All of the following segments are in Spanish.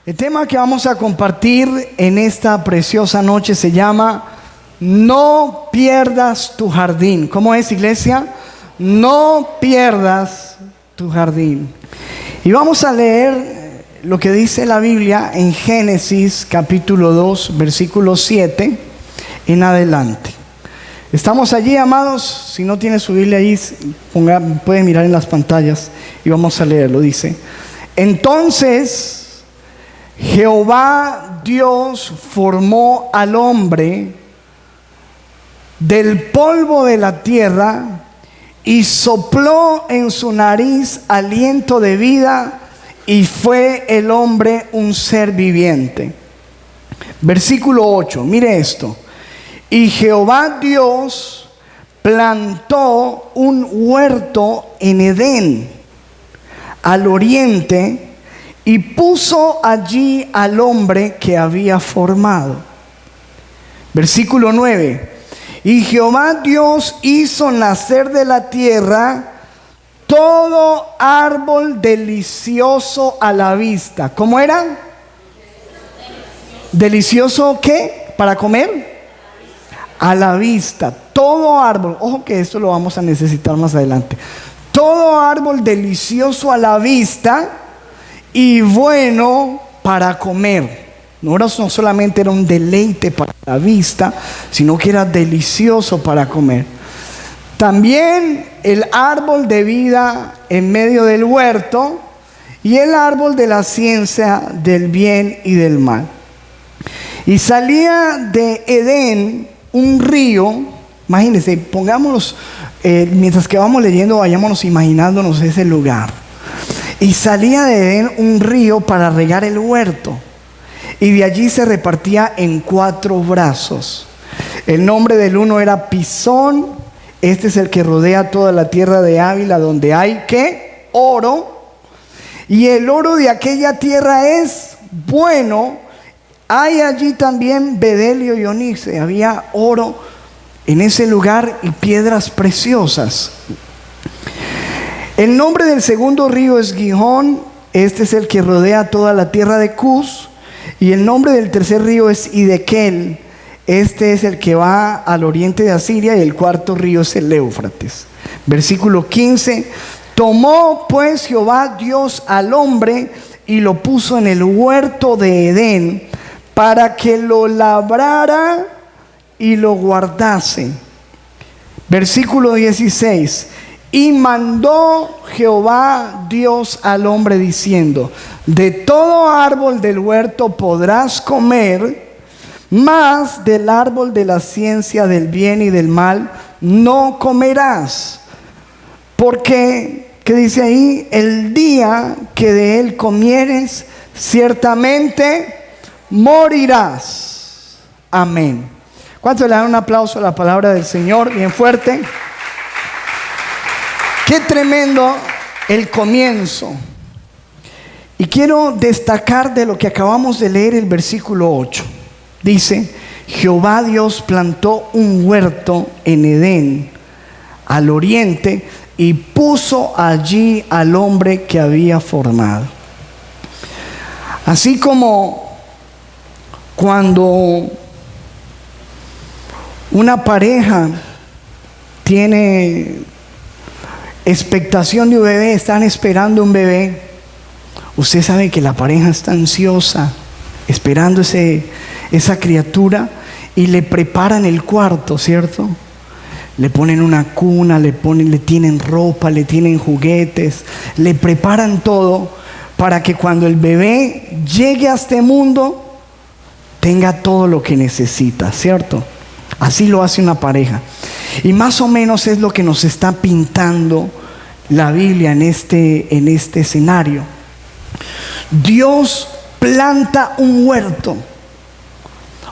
El tema que vamos a compartir en esta preciosa noche se llama No pierdas tu jardín. ¿Cómo es, iglesia? No pierdas tu jardín. Y vamos a leer lo que dice la Biblia en Génesis capítulo 2, versículo 7 en adelante. Estamos allí, amados. Si no tiene su Biblia ahí, pueden mirar en las pantallas y vamos a leerlo. Dice: Entonces Jehová Dios formó al hombre del polvo de la tierra y sopló en su nariz aliento de vida, y fue el hombre un ser viviente. Versículo 8, mire esto. Y Jehová Dios plantó un huerto en Edén, al oriente, y puso allí al hombre que había formado. Versículo 9. Y Jehová Dios hizo nacer de la tierra todo árbol delicioso a la vista. ¿Cómo era? ¿Delicioso qué? ¿Para comer? A la vista. Todo árbol. Ojo que esto lo vamos a necesitar más adelante. Todo árbol delicioso a la vista y bueno para comer. No solamente era un deleite para la vista, sino que era delicioso para comer. También el árbol de vida en medio del huerto y el árbol de la ciencia del bien y del mal. Y salía de Edén un río. Imagínense, pongámonos, mientras que vamos leyendo, vayámonos imaginándonos ese lugar. Y salía de Edén un río para regar el huerto, y de allí se repartía en 4 brazos. El nombre del uno era Pisón. Este es el que rodea toda la tierra de Ávila, donde hay ¿qué? Oro. Y el oro de aquella tierra es bueno. Hay allí también bedelio y onice. Había oro en ese lugar y piedras preciosas. El nombre del segundo río es Gihón. Este es el que rodea toda la tierra de Cus. Y el nombre del tercer río es Hidekel. Este es el que va al oriente de Asiria. Y el cuarto río es el Éufrates. Versículo 15. Tomó pues Jehová Dios al hombre y lo puso en el huerto de Edén para que lo labrara y lo guardase. Versículo 16. Y mandó Jehová Dios al hombre diciendo: de todo árbol del huerto podrás comer, mas del árbol de la ciencia del bien y del mal no comerás, porque, ¿qué dice ahí? El día que de él comieres, ciertamente morirás. Amén. ¿Cuántos le dan un aplauso a la palabra del Señor? Bien fuerte. Qué tremendo el comienzo. Y quiero destacar de lo que acabamos de leer el versículo 8. Dice: Jehová Dios plantó un huerto en Edén, al oriente, y puso allí al hombre que había formado. Así como cuando una pareja tiene expectación de un bebé, están esperando un bebé, usted sabe que la pareja está ansiosa esperando esa criatura, y le preparan el cuarto, ¿cierto? Le ponen una cuna, le tienen ropa, le tienen juguetes, le preparan todo para que cuando el bebé llegue a este mundo tenga todo lo que necesita, ¿cierto? Así lo hace una pareja. Y más o menos es lo que nos está pintando la Biblia en este escenario. Dios planta un huerto.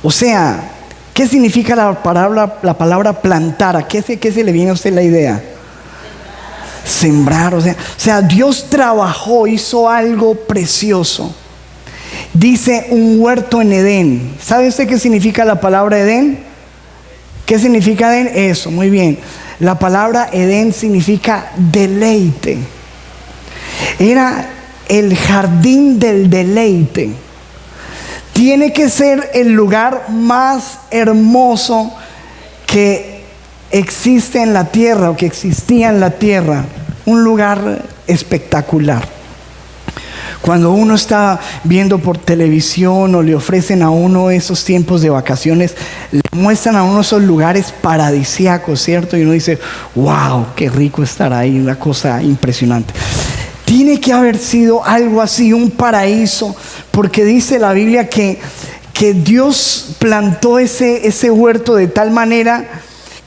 O sea, ¿qué significa la palabra plantar? ¿A qué se le viene a usted la idea? Sembrar. O sea, Dios trabajó, hizo algo precioso. Dice un huerto en Edén. ¿Sabe usted qué significa la palabra Edén? ¿Qué significa Edén? Eso, muy bien. La palabra Edén significa deleite. Era el jardín del deleite. tiene que ser el lugar más hermoso que existe en la tierra o que existía en la tierra. Un lugar espectacular. Cuando uno está viendo por televisión o le ofrecen a uno esos tiempos de vacaciones, le muestran a uno esos lugares paradisíacos, ¿cierto? Y uno dice, wow, qué rico estar ahí, una cosa impresionante. Tiene que haber sido algo así, un paraíso, porque dice la Biblia que Dios plantó ese huerto de tal manera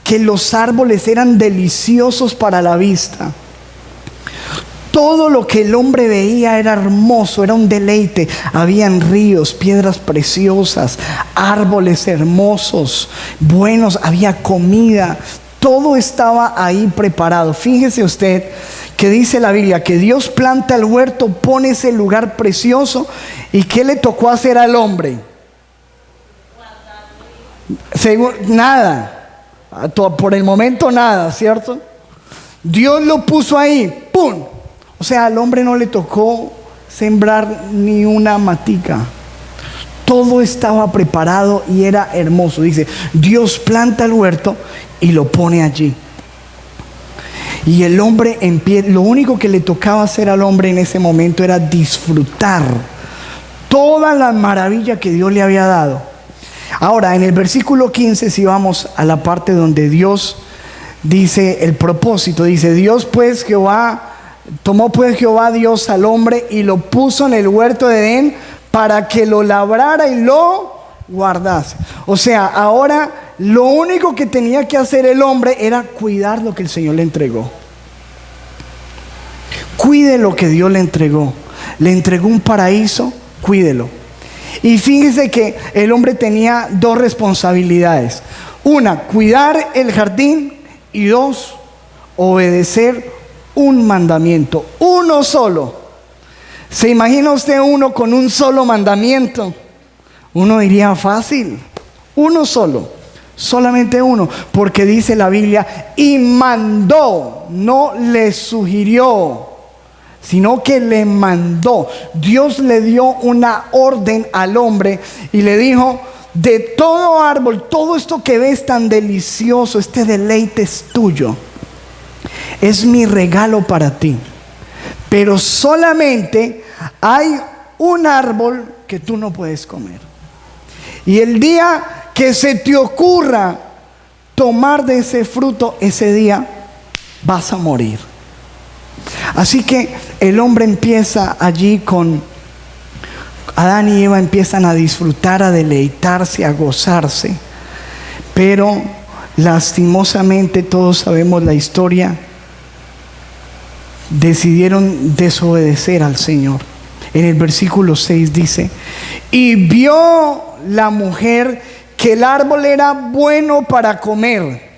que los árboles eran deliciosos para la vista. Todo lo que el hombre veía era hermoso, era un deleite. Habían ríos, piedras preciosas, árboles hermosos, buenos, había comida. Todo estaba ahí preparado. Fíjese usted que dice la Biblia que Dios planta el huerto, pone ese lugar precioso. ¿Y qué le tocó hacer al hombre? Nada. Por el momento nada, ¿cierto? Dios lo puso ahí, ¡pum! O sea, al hombre no le tocó sembrar ni una matica. Todo estaba preparado y era hermoso. Dice, Dios planta el huerto y lo pone allí. Y el hombre lo único que le tocaba hacer al hombre en ese momento era disfrutar toda la maravilla que Dios le había dado. Ahora, en el versículo 15, si vamos a la parte donde Dios dice el propósito, dice, tomó pues Jehová Dios al hombre y lo puso en el huerto de Edén para que lo labrara y lo guardase. O sea, ahora lo único que tenía que hacer el hombre era cuidar lo que el Señor le entregó. Cuide lo que Dios le entregó. Le entregó un paraíso, cuídelo. Y fíjese que el hombre tenía dos responsabilidades. Una, cuidar el jardín, y dos, obedecer un mandamiento, uno solo. ¿Se imagina usted uno con un solo mandamiento? Uno diría fácil, uno solo, solamente uno, porque dice la Biblia, y mandó, no le sugirió, sino que le mandó. Dios le dio una orden al hombre y le dijo, de todo árbol, todo esto que ves tan delicioso, este deleite es tuyo. Es mi regalo para ti. Pero solamente hay un árbol que tú no puedes comer. Y el día que se te ocurra tomar de ese fruto, ese día vas a morir. Así que el hombre empieza allí con Adán y Eva, empiezan a disfrutar, a deleitarse, a gozarse. Pero lastimosamente todos sabemos la historia. Decidieron desobedecer al Señor. En el versículo 6 dice, y vio la mujer que el árbol era bueno para comer.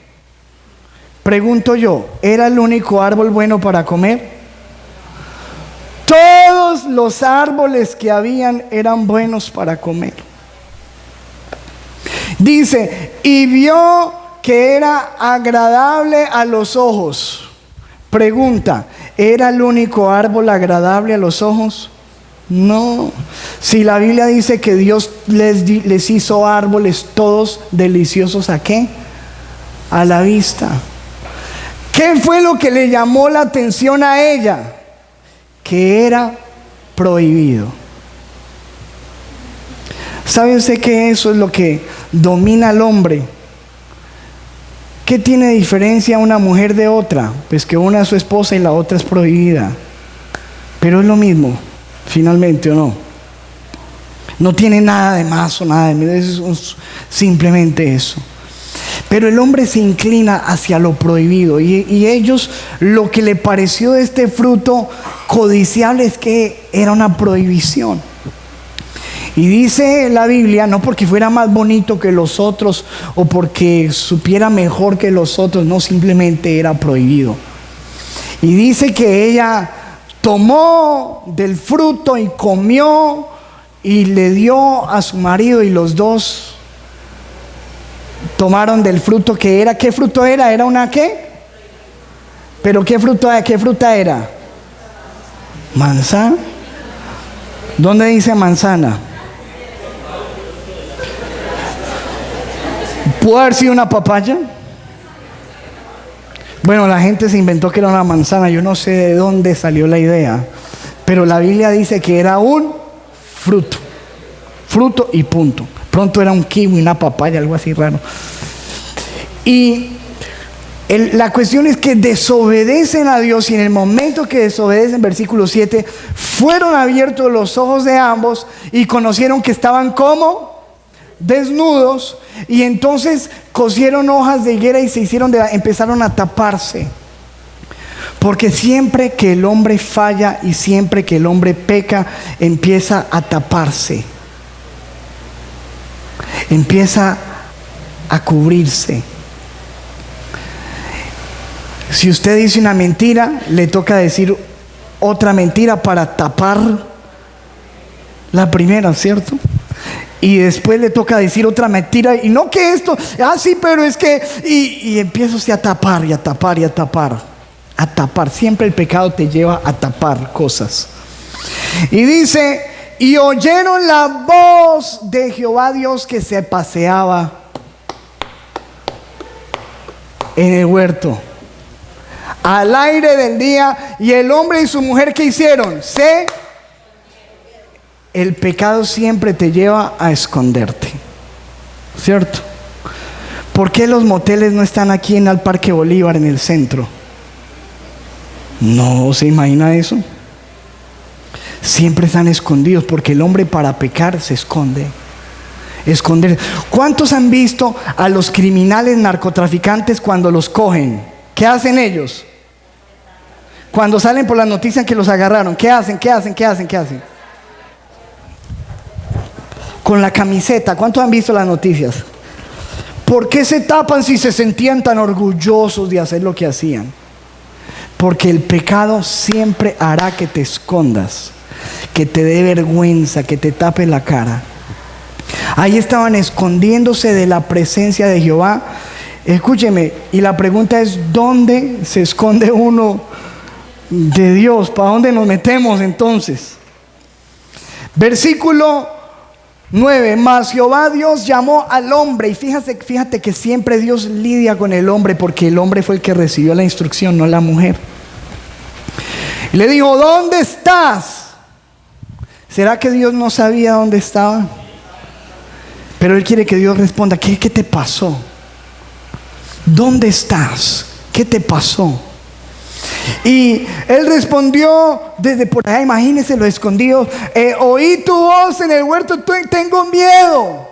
Pregunto yo, ¿era el único árbol bueno para comer? Todos los árboles que habían eran buenos para comer. Dice, y vio que era agradable a los ojos. Pregunta, ¿era el único árbol agradable a los ojos? No. Si la Biblia dice que Dios les hizo árboles todos deliciosos, ¿a qué? A la vista. ¿Qué fue lo que le llamó la atención a ella? Que era prohibido. ¿Sabe usted que eso es lo que domina al hombre? ¿Qué tiene diferencia una mujer de otra? Pues que una es su esposa y la otra es prohibida. Pero es lo mismo, finalmente, ¿o no? No tiene nada de más o nada de menos, es simplemente eso. Pero el hombre se inclina hacia lo prohibido y ellos, lo que le pareció de este fruto codiciable es que era una prohibición. Y dice la Biblia, no porque fuera más bonito que los otros o porque supiera mejor que los otros, no, simplemente era prohibido. Y dice que ella tomó del fruto y comió y le dio a su marido, y los dos tomaron del fruto que era. ¿Qué fruto era? ¿Era una qué? ¿Pero qué fruta era? ¿Manzana? ¿Dónde dice manzana? ¿Pudo haber sido una papaya? Bueno, la gente se inventó que era una manzana. Yo no sé de dónde salió la idea, pero la Biblia dice que era un fruto. Fruto y punto. Pronto era un kiwi, una papaya, algo así raro. Y la cuestión es que desobedecen a Dios, y en el momento que desobedecen, versículo 7, fueron abiertos los ojos de ambos y conocieron que estaban como desnudos, y entonces cosieron hojas de higuera y empezaron a taparse. Porque siempre que el hombre falla y siempre que el hombre peca, empieza a taparse, empieza a cubrirse. Si usted dice una mentira, le toca decir otra mentira para tapar la primera, ¿cierto? Y después le toca decir otra mentira, y no que esto, sí, pero es que, y empieza usted a tapar y a tapar y a tapar, a tapar. Siempre el pecado te lleva a tapar cosas. Y dice, y oyeron la voz de Jehová Dios que se paseaba en el huerto al aire del día, y el hombre y su mujer, ¿qué hicieron? El pecado siempre te lleva a esconderte, ¿cierto? ¿Por qué los moteles no están aquí en el Parque Bolívar, en el centro? ¿No se imagina eso? Siempre están escondidos, porque el hombre para pecar se esconde. Esconder. ¿Cuántos han visto a los criminales narcotraficantes cuando los cogen? ¿Qué hacen ellos? Cuando salen por las noticias que los agarraron, ¿qué hacen? Con la camiseta. ¿Cuántos han visto las noticias? ¿Por qué se tapan si se sentían tan orgullosos de hacer lo que hacían? Porque el pecado siempre hará que te escondas, que te dé vergüenza, que te tape la cara. Ahí estaban escondiéndose de la presencia de Jehová. Escúcheme, y la pregunta es, ¿dónde se esconde uno de Dios? ¿Para dónde nos metemos entonces? Versículo 9, mas Jehová Dios llamó al hombre, y fíjate que siempre Dios lidia con el hombre, porque el hombre fue el que recibió la instrucción, no la mujer. Y le dijo, ¿dónde estás? ¿Será que Dios no sabía dónde estaba? Pero Él quiere que Dios responda, ¿qué te pasó? ¿Dónde estás? ¿Qué te pasó? Y él respondió desde por allá, imagínense lo escondido, oí tu voz en el huerto, tengo miedo.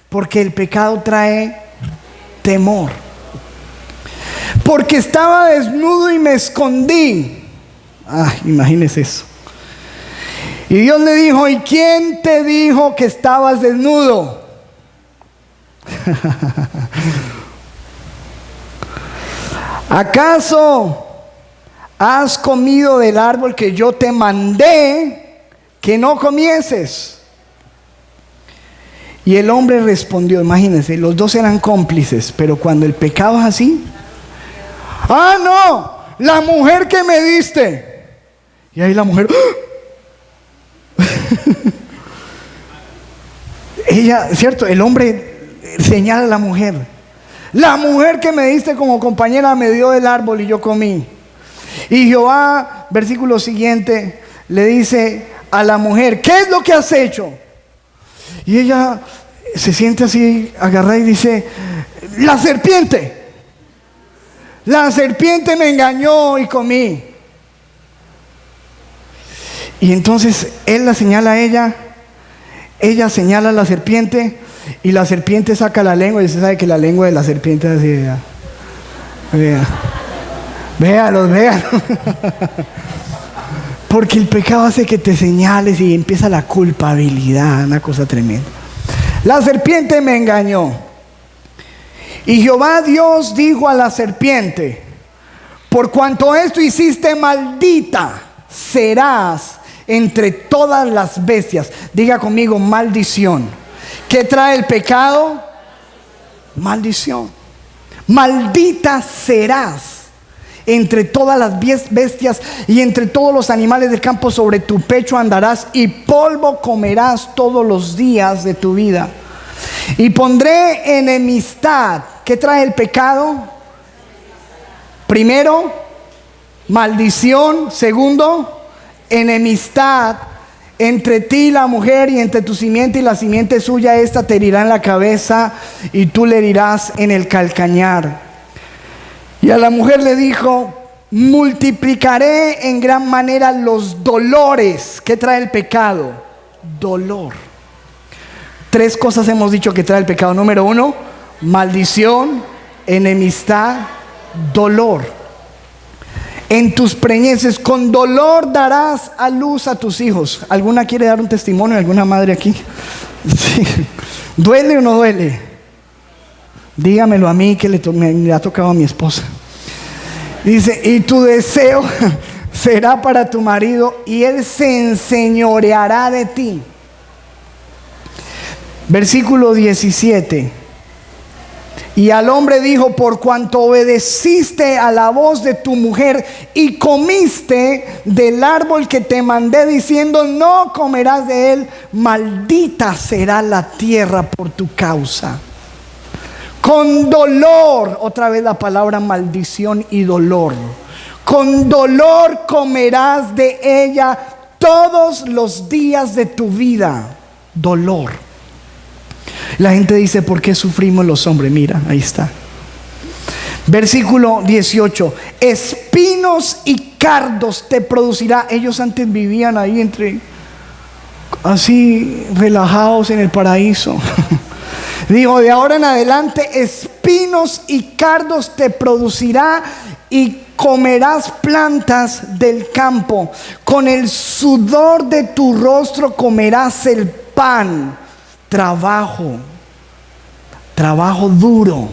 Porque el pecado trae temor. Porque estaba desnudo y me escondí. Imagínense eso. Y Dios le dijo, ¿y quién te dijo que estabas desnudo? ¿Acaso has comido del árbol que yo te mandé que no comieses? Y el hombre respondió, imagínense, los dos eran cómplices, pero cuando el pecado es así, no, la mujer que me diste. Y ahí la mujer, ella, cierto, el hombre señala a la mujer. La mujer que me diste como compañera me dio del árbol y yo comí. Y Jehová, versículo siguiente, le dice a la mujer, ¿qué es lo que has hecho? Y ella se siente así agarrada y dice, la serpiente me engañó y comí. Y entonces él la señala a ella señala a la serpiente, y la serpiente saca la lengua, y usted sabe que la lengua de la serpiente es así, véalos. Porque el pecado hace que te señales y empieza la culpabilidad, una cosa tremenda. La serpiente me engañó. Y Jehová Dios dijo a la serpiente, por cuanto esto hiciste, maldita serás entre todas las bestias. Diga conmigo, maldición. ¿Qué trae el pecado? Maldición. Maldita serás entre todas las bestias y entre todos los animales del campo. Sobre tu pecho andarás y polvo comerás todos los días de tu vida. Y pondré enemistad. ¿Qué trae el pecado? Primero, maldición. Segundo, enemistad entre ti y la mujer, y entre tu simiente y la simiente suya. Esta te herirá en la cabeza y tú le herirás en el calcañar. Y a la mujer le dijo: multiplicaré en gran manera los dolores. ¿Qué trae el pecado? Dolor. 3 cosas hemos dicho que trae el pecado. Número 1, maldición, enemistad, dolor. En tus preñeces con dolor darás a luz a tus hijos. ¿Alguna quiere dar un testimonio? ¿Alguna madre aquí? Sí. ¿Duele o no duele? Dígamelo a mí, que me ha tocado a mi esposa. Dice: y tu deseo será para tu marido, y él se enseñoreará de ti. Versículo 17. Y al hombre dijo: por cuanto obedeciste a la voz de tu mujer y comiste del árbol que te mandé diciendo: no comerás de él, maldita será la tierra por tu causa. Con dolor, otra vez la palabra maldición y dolor. Con dolor comerás de ella todos los días de tu vida. Dolor. La gente dice: ¿por qué sufrimos los hombres? Mira, ahí está. Versículo 18. Espinos y cardos te producirá. Ellos antes vivían ahí así relajados en el paraíso. Dijo: de ahora en adelante espinos y cardos te producirá, y comerás plantas del campo. Con el sudor de tu rostro comerás el pan. Trabajo duro,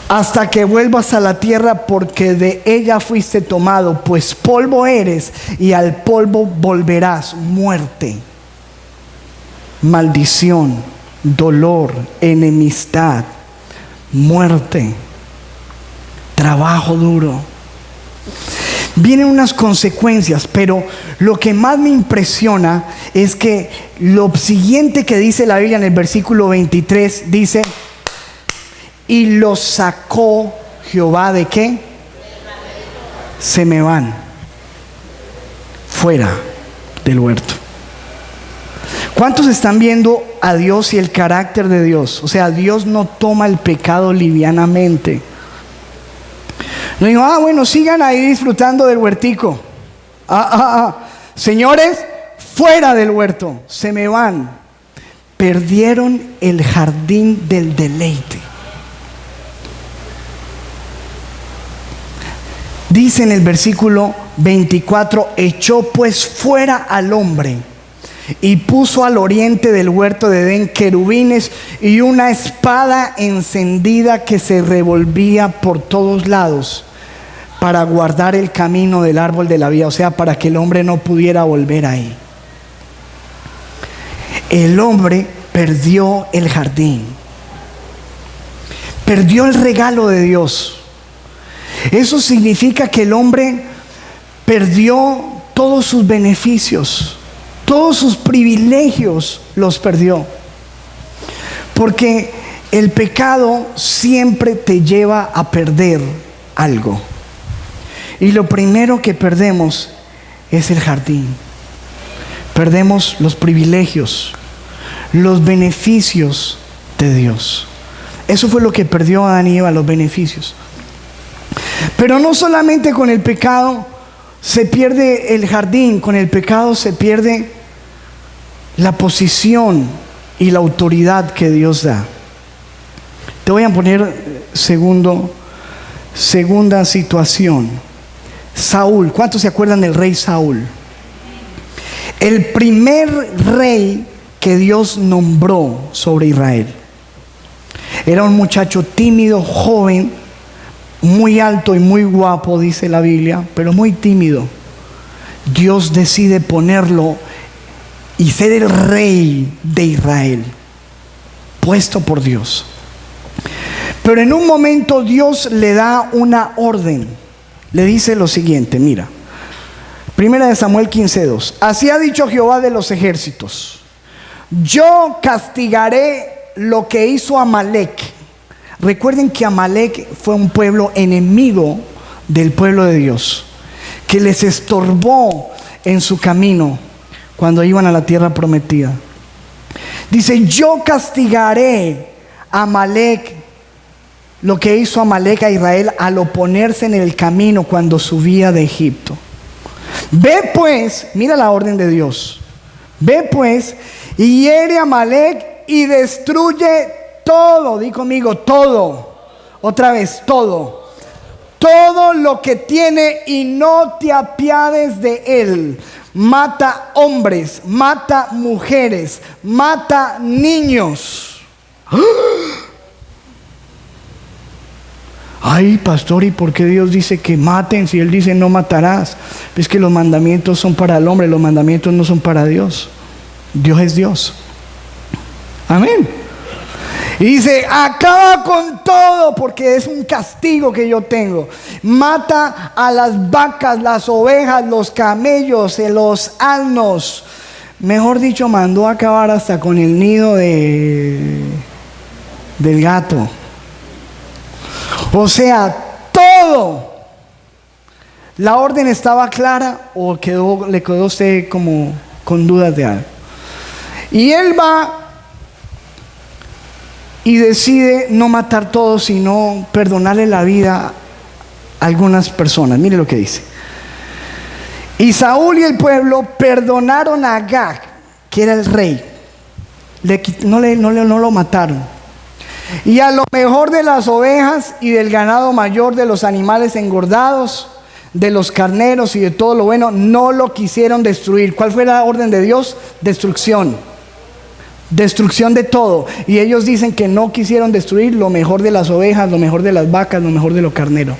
hasta que vuelvas a la tierra, porque de ella fuiste tomado, pues polvo eres y al polvo volverás. Muerte, maldición, dolor, enemistad, muerte, trabajo duro. Vienen unas consecuencias, pero lo que más me impresiona es que lo siguiente que dice la Biblia en el versículo 23 dice: y los sacó Jehová ¿de qué? Se me van fuera del huerto. ¿Cuántos están viendo a Dios y el carácter de Dios? O sea, Dios no toma el pecado livianamente. No digo: bueno, sigan ahí disfrutando del huertico. Señores, fuera del huerto, se me van. Perdieron el jardín del deleite. Dice en el versículo 24: echó pues fuera al hombre y puso al oriente del huerto de Edén querubines y una espada encendida que se revolvía por todos lados, para guardar el camino del árbol de la vida. O sea, para que el hombre no pudiera volver ahí. El hombre perdió el jardín, perdió el regalo de Dios. Eso significa que el hombre perdió todos sus beneficios, todos sus privilegios los perdió. Porque el pecado siempre te lleva a perder algo. Y lo primero que perdemos es el jardín. Perdemos los privilegios, los beneficios de Dios. Eso fue lo que perdió Adán y Eva, los beneficios. Pero no solamente con el pecado se pierde el jardín, con el pecado se pierde la posición y la autoridad que Dios da. Te voy a poner segunda situación. Saúl. ¿Cuántos se acuerdan del rey Saúl? El primer rey que Dios nombró sobre Israel. Era un muchacho tímido, joven, muy alto y muy guapo, dice la Biblia, pero muy tímido. Dios decide ponerlo y ser el rey de Israel, puesto por Dios. Pero en un momento Dios le da una orden. Le dice lo siguiente, mira, 1 Samuel 15:2. Así ha dicho Jehová de los ejércitos: yo castigaré lo que hizo Amalec. Recuerden que Amalec fue un pueblo enemigo del pueblo de Dios, que les estorbó en su camino cuando iban a la tierra prometida. Dice, yo castigaré a Amalec, lo que hizo Amalec a Israel al oponerse en el camino cuando subía de Egipto. Ve pues, mira la orden de Dios. Ve pues y hiere a Amalec y destruye todo. Di conmigo, todo. Otra vez, todo. Todo lo que tiene y no te apiades de él. Mata hombres, mata mujeres, mata niños. Ay, pastor, ¿y por qué Dios dice que maten si Él dice no matarás? Es que los mandamientos son para el hombre, los mandamientos no son para Dios. Dios es Dios. Amén. Y dice, acaba con todo porque es un castigo que yo tengo. Mata a las vacas, las ovejas, los camellos, los asnos. Mejor dicho, mandó a acabar hasta con el nido del gato. O sea, todo. ¿La orden estaba clara o le quedó usted como con dudas de algo? Y él va y decide no matar todos, sino perdonarle la vida a algunas personas. Mire lo que dice. Y Saúl y el pueblo perdonaron a Agag, que era el rey. No lo mataron. Y a lo mejor de las ovejas y del ganado mayor, de los animales engordados, de los carneros y de todo lo bueno, no lo quisieron destruir. ¿Cuál fue la orden de Dios? Destrucción. Destrucción de todo. Y ellos dicen que no quisieron destruir lo mejor de las ovejas, lo mejor de las vacas, lo mejor de lo carnero.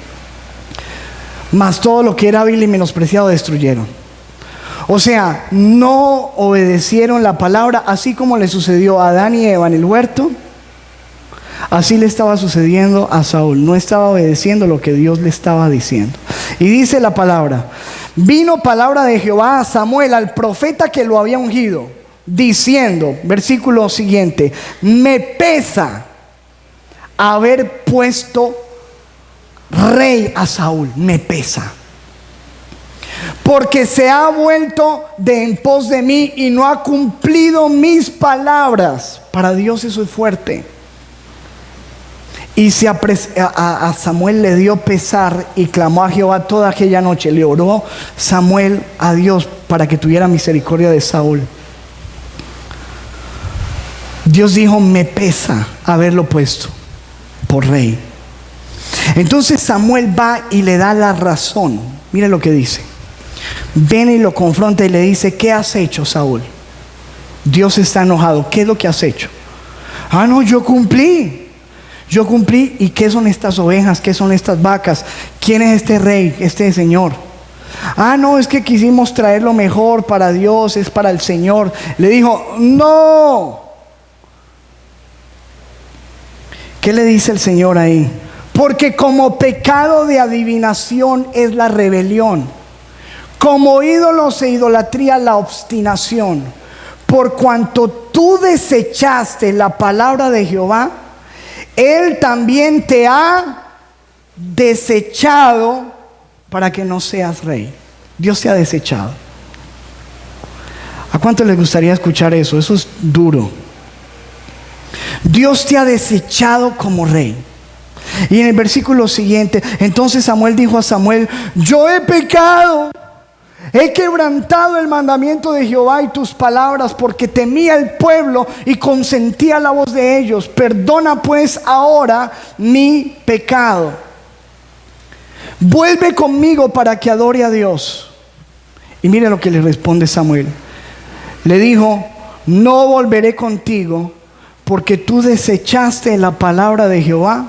Mas todo lo que era vil y menospreciado destruyeron. O sea, no obedecieron la palabra, así como le sucedió a Adán y Eva en el huerto. Así le estaba sucediendo a Saúl. No estaba obedeciendo lo que Dios le estaba diciendo. Y dice la palabra: vino palabra de Jehová a Samuel, al profeta que lo había ungido, diciendo, versículo siguiente: me pesa haber puesto rey a Saúl. Me pesa, porque se ha vuelto de en pos de mí y no ha cumplido mis palabras. Para Dios eso es fuerte. Y a Samuel le dio pesar y clamó a Jehová toda aquella noche. Le oró Samuel a Dios para que tuviera misericordia de Saúl. Dios dijo: me pesa haberlo puesto por rey. Entonces Samuel va y le da la razón. Mire lo que dice. Viene y lo confronta y le dice: ¿qué has hecho, Saúl? Dios está enojado. ¿Qué es lo que has hecho? Ah, no, yo cumplí. ¿Y qué son estas ovejas? ¿Qué son estas vacas? ¿Quién es este rey, este señor? Ah, no, es que quisimos traer lo mejor para Dios, es para el Señor. Le dijo: no. ¿Qué le dice el Señor ahí? Porque como pecado de adivinación es la rebelión, como ídolos e idolatría la obstinación. Por cuanto tú desechaste la palabra de Jehová, Él también te ha desechado para que no seas rey. Dios te ha desechado. ¿A cuánto les gustaría escuchar eso? Eso es duro. Dios te ha desechado como rey. Y en el versículo siguiente, entonces Samuel dijo a Samuel: yo he pecado, he quebrantado el mandamiento de Jehová y tus palabras, porque temía el pueblo y consentía la voz de ellos. Perdona pues ahora mi pecado. Vuelve conmigo para que adore a Dios. Y mire lo que le responde Samuel. Le dijo: no volveré contigo, porque tú desechaste la palabra de Jehová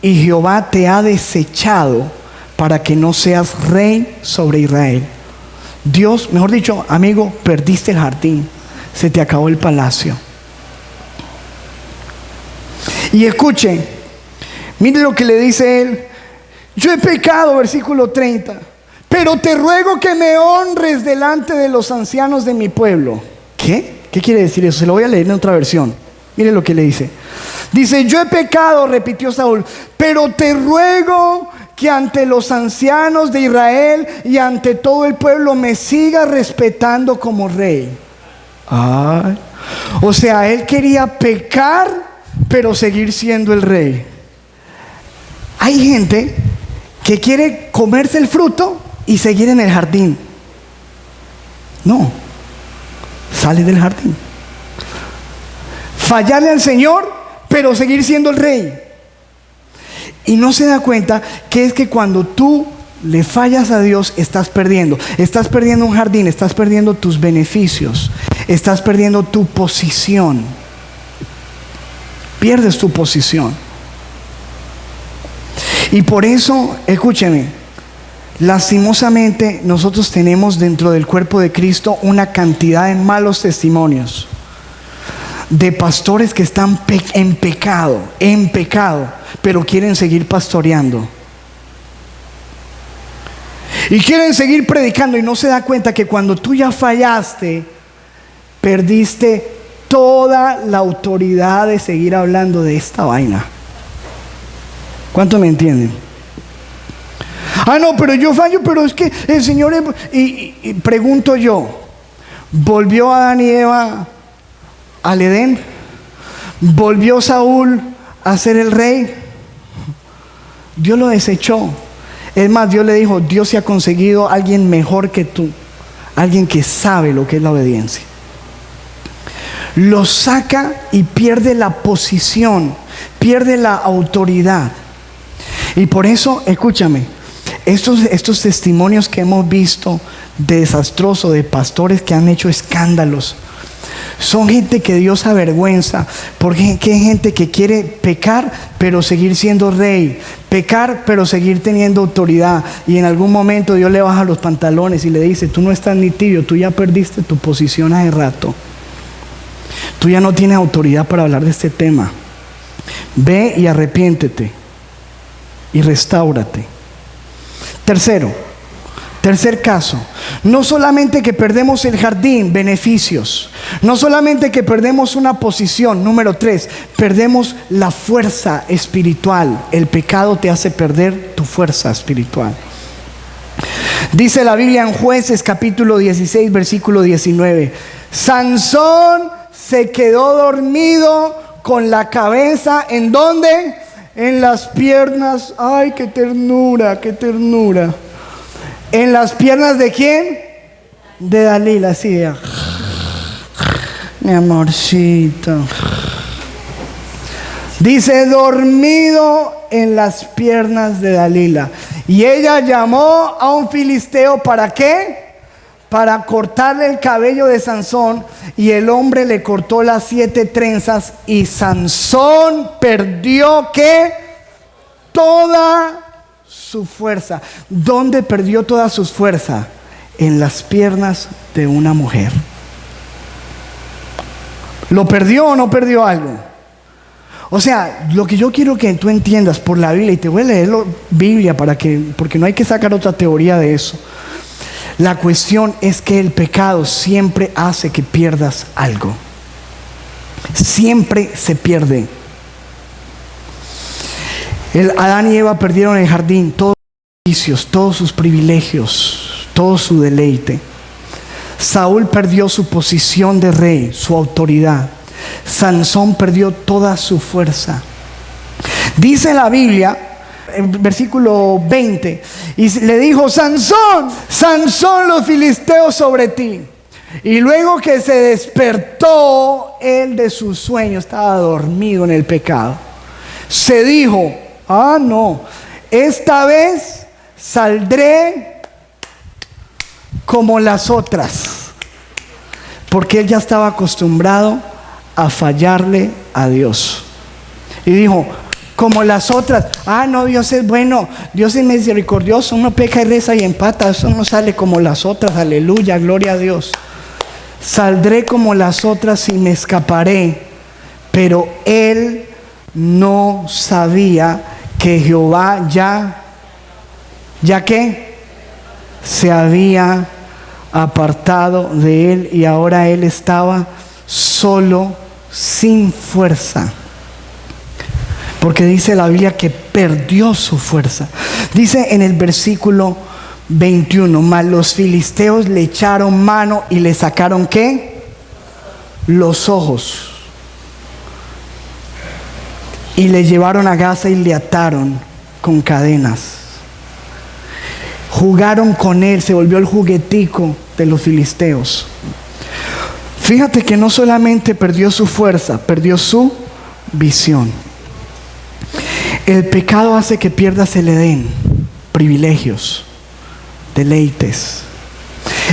y Jehová te ha desechado para que no seas rey sobre Israel. Dios, mejor dicho, amigo, perdiste el jardín, se te acabó el palacio. Y escuchen, mire lo que le dice él: yo he pecado, versículo 30, pero te ruego que me honres delante de los ancianos de mi pueblo. ¿Qué ¿Qué quiere decir eso? Se lo voy a leer en otra versión. Mire lo que le dice. Dice, yo he pecado, repitió Saúl, pero te ruego que ante los ancianos de Israel y ante todo el pueblo me sigas respetando como rey. Ay. O sea, él quería pecar, pero seguir siendo el rey. Hay gente que quiere comerse el fruto y seguir en el jardín. No, sale del jardín. Fallarle al Señor, pero seguir siendo el rey. Y no se da cuenta que es que cuando tú le fallas a Dios, estás perdiendo. Estás perdiendo un jardín, estás perdiendo tus beneficios, estás perdiendo tu posición. Pierdes tu posición. Y por eso, escúcheme, lastimosamente nosotros tenemos dentro del cuerpo de Cristo una cantidad de malos testimonios de pastores que están en pecado, pero quieren seguir pastoreando. Y quieren seguir predicando y no se da cuenta que cuando tú ya fallaste, perdiste toda la autoridad de seguir hablando de esta vaina. ¿Cuánto me entienden? Ah, no, pero yo fallo, pero es que el Señor... Y pregunto yo, ¿volvió Adán y Eva al Edén? ¿Volvió Saúl a ser el rey? Dios lo desechó. Es más, Dios le dijo, Dios se ha conseguido alguien mejor que tú, alguien que sabe lo que es la obediencia. Lo saca y pierde la posición, pierde la autoridad. Y por eso, escúchame, estos testimonios que hemos visto de desastrosos, de pastores que han hecho escándalos, son gente que Dios avergüenza, porque hay gente que quiere pecar pero seguir siendo rey, pecar pero seguir teniendo autoridad, y en algún momento Dios le baja los pantalones y le dice, tú no estás ni tibio, tú ya perdiste tu posición hace rato, tú ya no tienes autoridad para hablar de este tema, ve y arrepiéntete y restáurate. Tercer caso, no solamente que perdemos el jardín, beneficios, no solamente que perdemos una posición, número 3, perdemos la fuerza espiritual. El pecado te hace perder tu fuerza espiritual. Dice la Biblia en Jueces capítulo 16 versículo 19, Sansón se quedó dormido con la cabeza, ¿en dónde? En las piernas. Ay, qué ternura, qué ternura. ¿En las piernas de quién? De Dalila, sí. Mi amorcito. Dice, dormido en las piernas de Dalila. Y ella llamó a un filisteo, ¿para qué? Para cortarle el cabello de Sansón. Y el hombre le cortó las 7 trenzas. Y Sansón perdió, ¿qué? Toda su fuerza. ¿Dónde perdió toda su fuerza? En las piernas de una mujer. ¿Lo perdió o no perdió algo? O sea, lo que yo quiero que tú entiendas por la Biblia, y te voy a leer la Biblia porque no hay que sacar otra teoría de eso. La cuestión es que el pecado siempre hace que pierdas algo. Siempre se pierde. Adán y Eva perdieron el jardín, todos sus vicios, todos sus privilegios, todo su deleite. Saúl perdió su posición de rey, su autoridad. Sansón perdió toda su fuerza. Dice la Biblia, en versículo 20, y le dijo, Sansón, Sansón, los filisteos sobre ti. Y luego que se despertó él de su sueño, estaba dormido en el pecado, se dijo, ah, no, esta vez saldré como las otras, porque él ya estaba acostumbrado a fallarle a Dios. Y dijo, como las otras, ah, no, Dios es bueno, Dios es misericordioso, uno peca y reza y empata, eso no sale como las otras, aleluya, gloria a Dios. Saldré como las otras y me escaparé. Pero él no sabía que Jehová ya que se había apartado de él, y ahora él estaba solo, sin fuerza. Porque dice la Biblia que perdió su fuerza. Dice en el versículo 21, mas los filisteos le echaron mano y le sacaron ¿qué? Los ojos. Y le llevaron a Gaza y le ataron con cadenas. Jugaron con él, se volvió el juguetico de los filisteos. Fíjate que no solamente perdió su fuerza, perdió su visión. El pecado hace que pierdas el Edén, privilegios, deleites.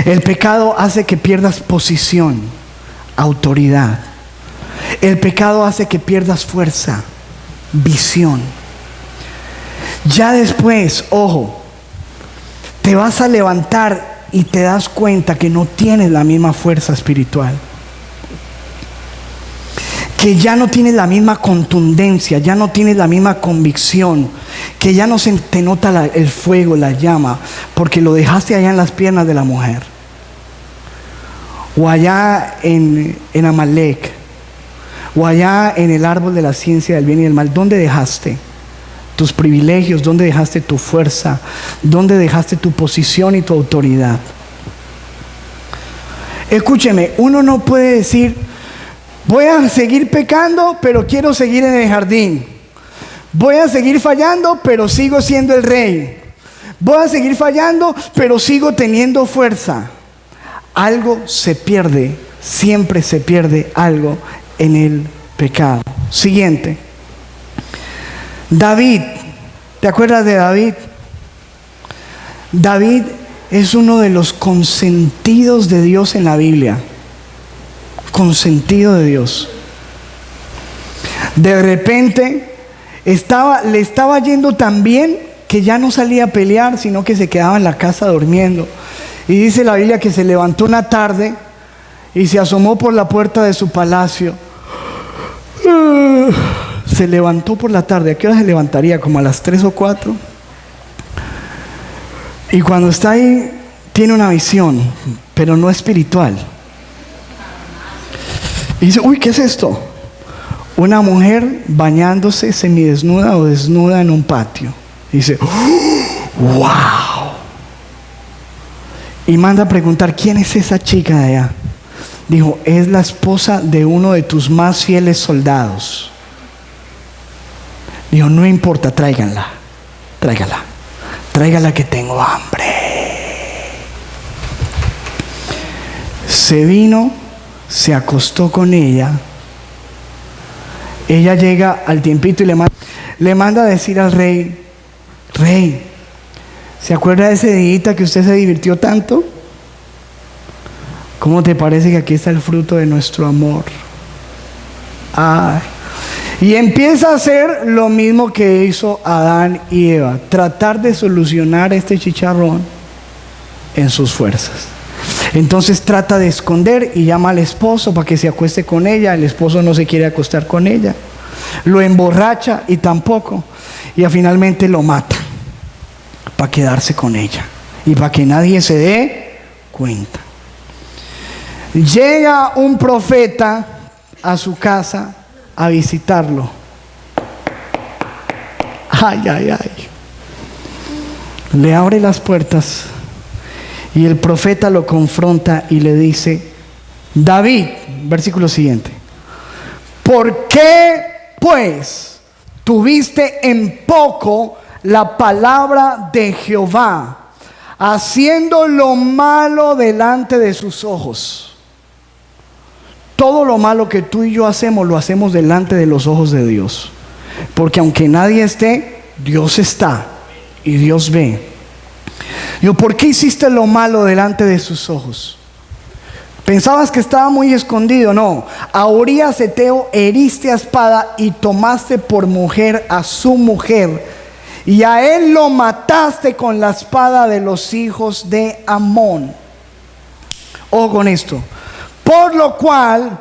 El pecado hace que pierdas posición, autoridad. El pecado hace que pierdas fuerza, visión. Ya después, ojo, te vas a levantar y te das cuenta que no tienes la misma fuerza espiritual, que ya no tienes la misma contundencia, ya no tienes la misma convicción, que ya no se te nota el fuego, la llama, porque lo dejaste allá en las piernas de la mujer, o allá en Amalek, o allá en el árbol de la ciencia del bien y del mal. ¿Dónde dejaste tus privilegios? ¿Dónde dejaste tu fuerza? ¿Dónde dejaste tu posición y tu autoridad? Escúcheme, uno no puede decir: voy a seguir pecando, pero quiero seguir en el jardín. Voy a seguir fallando, pero sigo siendo el rey. Voy a seguir fallando, pero sigo teniendo fuerza. Algo se pierde, siempre se pierde algo en el pecado. Siguiente. David, ¿te acuerdas de David? David es uno de los consentidos de Dios en la Biblia. Consentido de Dios. De repente le estaba yendo tan bien que ya no salía a pelear, sino que se quedaba en la casa durmiendo. Y dice la Biblia que se levantó una tarde y se asomó por la puerta de su palacio. Se levantó por la tarde. ¿A qué hora se levantaría? Como a las 3 o 4. Y cuando está ahí, tiene una visión, pero no espiritual. Y dice: uy, ¿qué es esto? Una mujer bañándose semidesnuda o desnuda en un patio. Y dice: ¡wow! Y manda a preguntar: ¿quién es esa chica de allá? Dijo: es la esposa de uno de tus más fieles soldados. Dijo: no importa, tráiganla, tráigala que tengo hambre. Se vino, se acostó con ella. Ella llega al tiempito y le manda a decir al rey: rey, ¿se acuerda de ese día que usted se divirtió tanto? ¿Cómo te parece que aquí está el fruto de nuestro amor? Ay. Y empieza a hacer lo mismo que hizo Adán y Eva, tratar de solucionar este chicharrón en sus fuerzas. Entonces trata de esconder y llama al esposo para que se acueste con ella. El esposo no se quiere acostar con ella, lo emborracha y tampoco, y finalmente lo mata para quedarse con ella y para que nadie se dé cuenta. Llega un profeta a su casa a visitarlo. Ay, ay, ay. Le abre las puertas y el profeta lo confronta y le dice: David, versículo siguiente, ¿por qué pues tuviste en poco la palabra de Jehová, haciendo lo malo delante de sus ojos? Todo lo malo que tú y yo hacemos, lo hacemos delante de los ojos de Dios. Porque aunque nadie esté, Dios está y Dios ve. Yo: ¿por qué hiciste lo malo delante de sus ojos? ¿Pensabas que estaba muy escondido? No. A Urías Eteo heriste a espada y tomaste por mujer a su mujer, y a él lo mataste con la espada de los hijos de Amón. Ojo con esto. Por lo cual,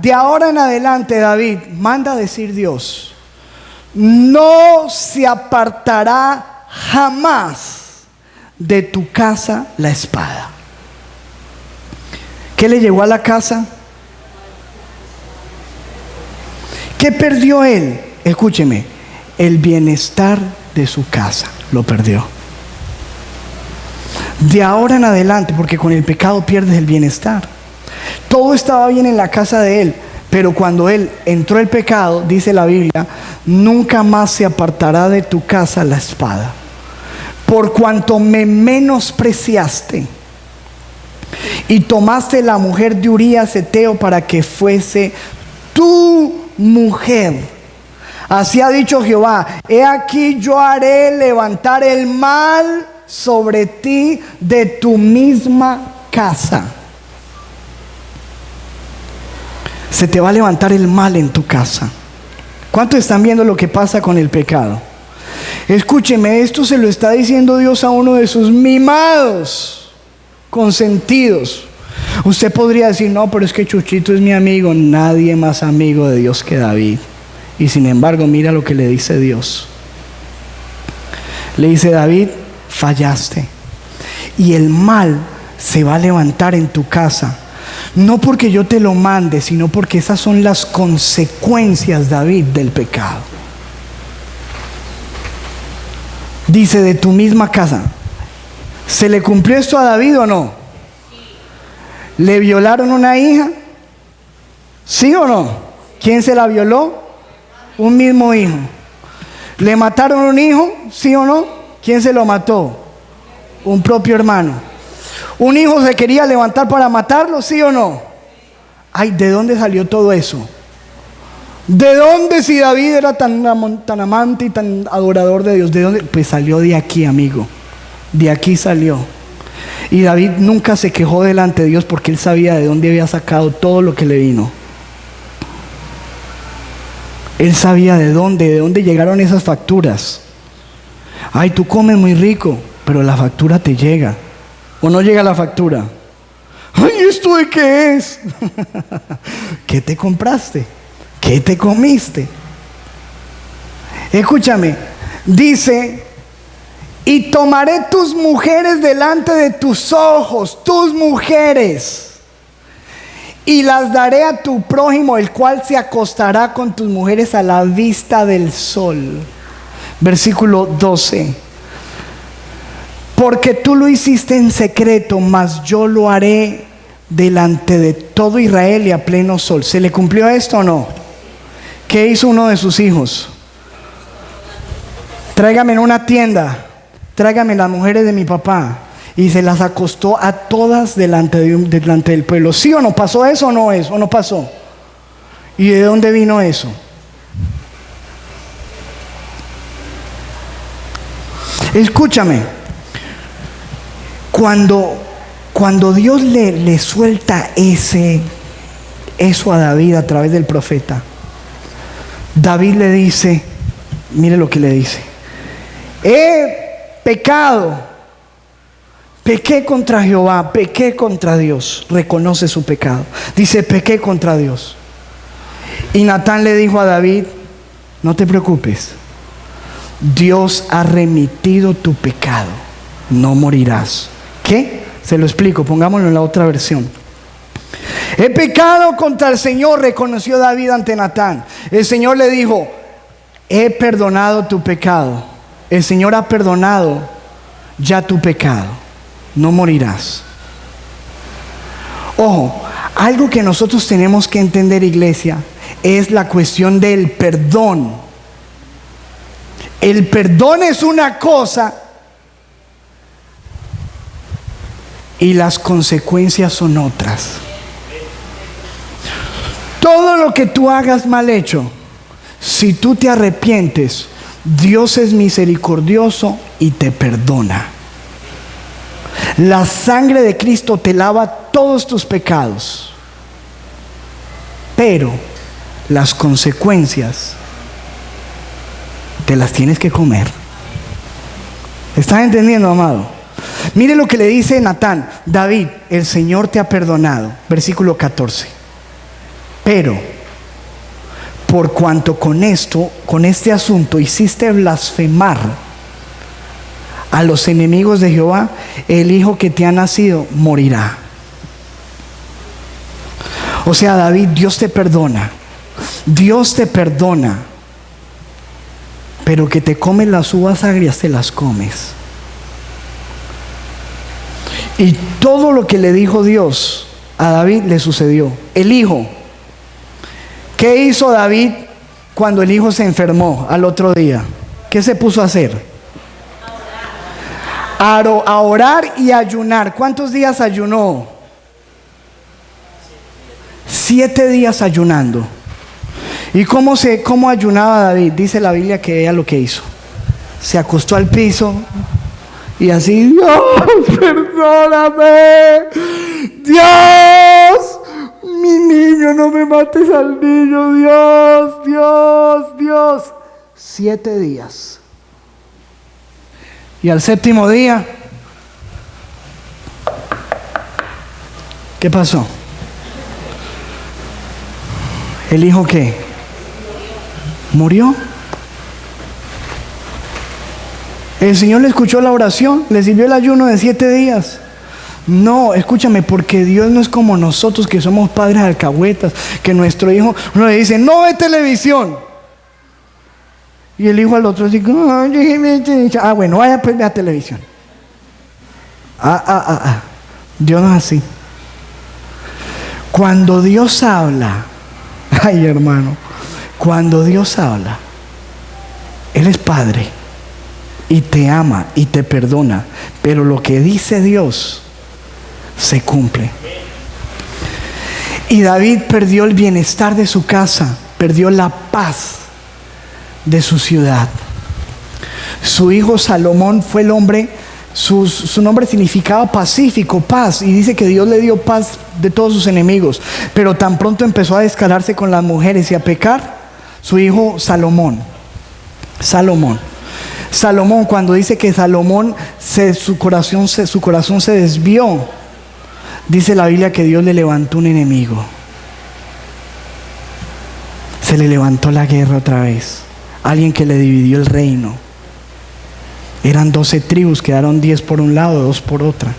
de ahora en adelante, David, manda a decir Dios: no se apartará jamás de tu casa la espada. ¿Qué le llegó a la casa? ¿Qué perdió él? Escúcheme, el bienestar de su casa lo perdió. De ahora en adelante, porque con el pecado pierdes el bienestar. Todo estaba bien en la casa de él, pero cuando él entró el pecado, dice la Biblia, nunca más se apartará de tu casa la espada. Por cuanto me menospreciaste y tomaste la mujer de Urías Heteo para que fuese tu mujer. Así ha dicho Jehová: he aquí yo haré levantar el mal sobre ti de tu misma casa. Se te va a levantar el mal en tu casa. ¿Cuántos están viendo lo que pasa con el pecado? Escúcheme, esto se lo está diciendo Dios a uno de sus mimados, consentidos. Usted podría decir: no, pero es que Chuchito es mi amigo. Nadie más amigo de Dios que David. Y sin embargo, mira lo que le dice Dios. Le dice: David, fallaste, y el mal se va a levantar en tu casa. No porque yo te lo mande, sino porque esas son las consecuencias, David, del pecado. Dice: de tu misma casa. ¿Se le cumplió esto a David o no? ¿Le violaron una hija? ¿Sí o no? ¿Quién se la violó? Un mismo hijo. ¿Le mataron un hijo? ¿Sí o no? ¿Quién se lo mató? Un propio hermano. ¿Un hijo se quería levantar para matarlo? ¿Sí o no? Ay, ¿de dónde salió todo eso? ¿De dónde, si David era tan amante y tan adorador de Dios? ¿De dónde? Pues salió de aquí, amigo. De aquí salió. Y David nunca se quejó delante de Dios porque él sabía de dónde había sacado todo lo que le vino. Él sabía de dónde llegaron esas facturas. Ay, tú comes muy rico, pero la factura te llega. ¿O no llega la factura? Ay, ¿esto de qué es? ¿Qué te compraste? ¿Qué te comiste? Escúchame, dice: y tomaré tus mujeres delante de tus ojos, tus mujeres, y las daré a tu prójimo, el cual se acostará con tus mujeres a la vista del sol. Versículo 12. Porque tú lo hiciste en secreto, mas yo lo haré delante de todo Israel y a pleno sol. ¿Se le cumplió esto o no? ¿Qué hizo uno de sus hijos? Tráigame en una tienda, tráigame las mujeres de mi papá. Y se las acostó a todas delante del pueblo. ¿Sí o no? ¿Pasó eso o no eso? ¿O no pasó? ¿Y de dónde vino eso? Escúchame. Cuando Dios le suelta eso a David a través del profeta, David le dice, mire lo que le dice: he pecado, pequé contra Jehová, pequé contra Dios. Reconoce su pecado. Dice: pequé contra Dios. Y Natán le dijo a David: no te preocupes, Dios ha remitido tu pecado, no morirás. ¿Qué? Se lo explico, pongámoslo en la otra versión. He pecado contra el Señor, reconoció David ante Natán. El Señor le dijo: he perdonado tu pecado. El Señor ha perdonado ya tu pecado, no morirás. Ojo, algo que nosotros tenemos que entender, iglesia, es la cuestión del perdón. El perdón es una cosa y las consecuencias son otras. Todo lo que tú hagas mal hecho, si tú te arrepientes, Dios es misericordioso y te perdona. La sangre de Cristo te lava todos tus pecados, pero las consecuencias te las tienes que comer. ¿Estás entendiendo, amado? Mire lo que le dice Natán: David, el Señor te ha perdonado. Versículo 14. Pero por cuanto con este asunto hiciste blasfemar a los enemigos de Jehová, el hijo que te ha nacido morirá. O sea, David, Dios te perdona. Dios te perdona. Pero que te comes las uvas agrias, te las comes. Y todo lo que le dijo Dios a David le sucedió. El hijo. ¿Qué hizo David cuando el hijo se enfermó al otro día? ¿Qué se puso a hacer? A orar y ayunar. ¿Cuántos días ayunó? 7 días ayunando. ¿Y cómo ayunaba David? Dice la Biblia que ella lo que hizo. Se acostó al piso y así, Dios, perdóname. Dios, mi niño, no me mates al niño. Dios, Dios, Dios. 7 días. Y al 7º día, ¿qué pasó? ¿El hijo qué? ¿Murió? ¿El Señor le escuchó la oración? ¿Le sirvió el ayuno de 7 días? No, escúchame, porque Dios no es como nosotros que somos padres alcahuetas, que nuestro hijo, uno le dice, no ve televisión. Y el hijo al otro dice, bueno, vaya pues ve a televisión. Dios no es así. Cuando Dios habla, ay hermano, cuando Dios habla, Él es Padre y te ama y te perdona, pero lo que dice Dios se cumple. Y David perdió el bienestar de su casa, perdió la paz de su ciudad. Su hijo Salomón fue el hombre, su nombre significaba pacífico, paz, y dice que Dios le dio paz de todos sus enemigos. Pero tan pronto empezó a descararse con las mujeres y a pecar, su hijo Salomón, cuando dice que Salomón su corazón se desvió, dice la Biblia que Dios le levantó un enemigo. Se le levantó la guerra otra vez. Alguien que le dividió el reino. Eran 12 tribus, quedaron 10 por un lado, 2 por otra.